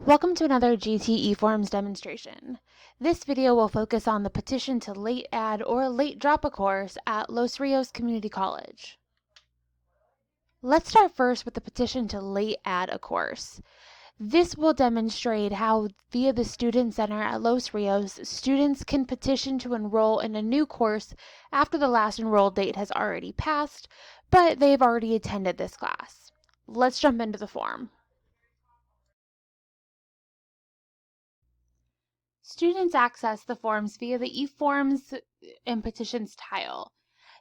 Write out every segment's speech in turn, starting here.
Welcome to another GT eForms demonstration. This video will focus on the petition to late add or late drop a course at Los Rios Community College. Let's start first with the petition to late add a course. This will demonstrate how, via the Student Center at Los Rios, students can petition to enroll in a new course after the last enroll date has already passed, but they've already attended this class. Let's jump into the form. Students access the forms via the eForms and Petitions tile.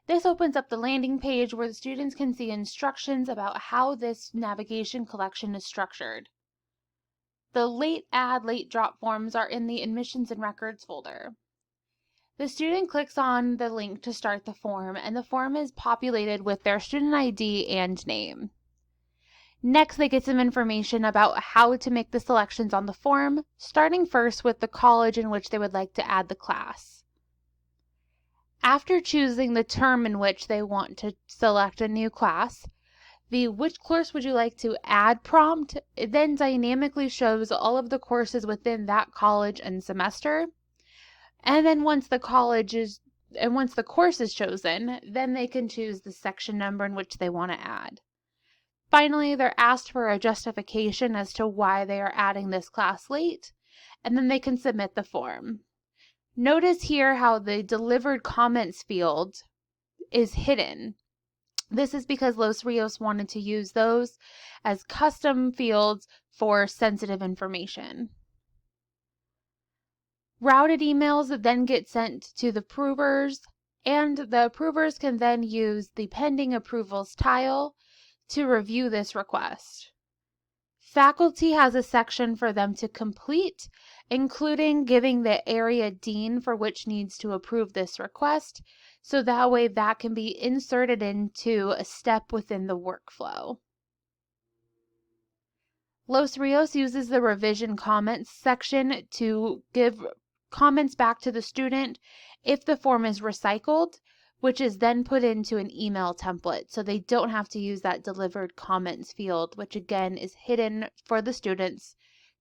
This opens up the landing page where the students can see instructions about how this navigation collection is structured. The late add, late drop forms are in the Admissions and Records folder. The student clicks on the link to start the form, and the form is populated with their student ID and name. Next, they get some information about how to make the selections on the form, starting first with the college in which they would like to add the class. After choosing the term in which they want to select a new class, the "Which course would you like to add" prompt then dynamically shows all of the courses within that college and semester. And then once the course is chosen, then they can choose the section number in which they want to add. Finally, they're asked for a justification as to why they are adding this class late, and then they can submit the form. Notice here how the delivered comments field is hidden. This is because Los Rios wanted to use those as custom fields for sensitive information. Routed emails then get sent to the approvers, and the approvers can then use the pending approvals tile to review this request. Faculty has a section for them to complete, including giving the area dean for which needs to approve this request, so that way that can be inserted into a step within the workflow. Los Rios uses the revision comments section to give comments back to the student if the form is recycled, which is then put into an email template, so they don't have to use that delivered comments field, which again is hidden for the students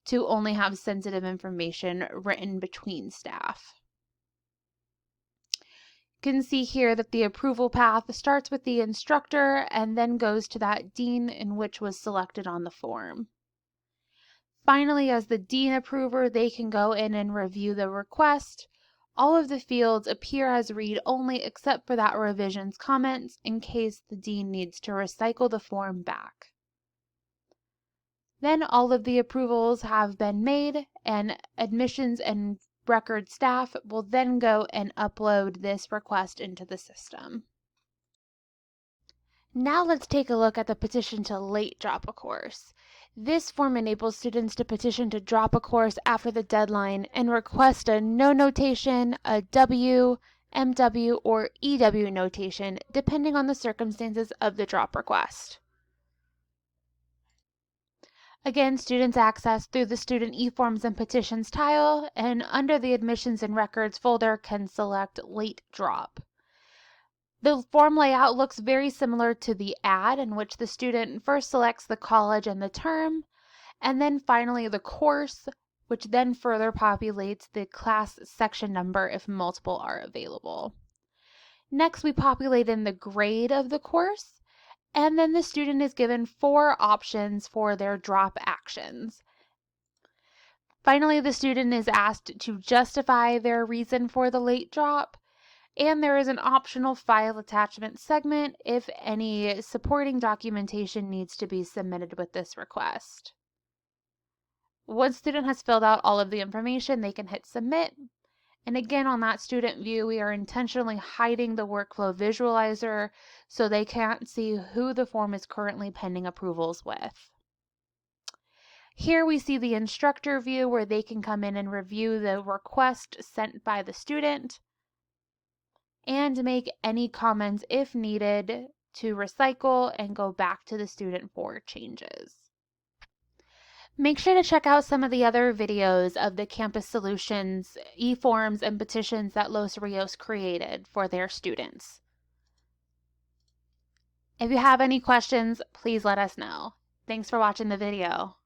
to only have sensitive information written between staff. You can see here that the approval path starts with the instructor and then goes to that dean in which was selected on the form. Finally, as the dean approver, they can go in and review the request. All of the fields appear as read-only except for that revisions comments in case the dean needs to recycle the form back. Then all of the approvals have been made, and admissions and record staff will then go and upload this request into the system. Now let's take a look at the petition to late drop a course. This form enables students to petition to drop a course after the deadline and request a no notation, a W, MW, or EW notation, depending on the circumstances of the drop request. Again, students access through the Student eForms and Petitions tile, and under the Admissions and Records folder can select Late Drop. The form layout looks very similar to the add, in which the student first selects the college and the term, and then finally the course, which then further populates the class section number if multiple are available. Next, we populate in the grade of the course, and then the student is given 4 options for their drop actions. Finally, the student is asked to justify their reason for the late drop, and there is an optional file attachment segment if any supporting documentation needs to be submitted with this request. Once the student has filled out all of the information, they can hit submit. And again, on that student view, we are intentionally hiding the workflow visualizer so they can't see who the form is currently pending approvals with. Here we see the instructor view where they can come in and review the request sent by the student and make any comments if needed to recycle and go back to the student for changes. Make sure to check out some of the other videos of the Campus Solutions, eForms, and petitions that Los Rios created for their students. If you have any questions, please let us know. Thanks for watching the video.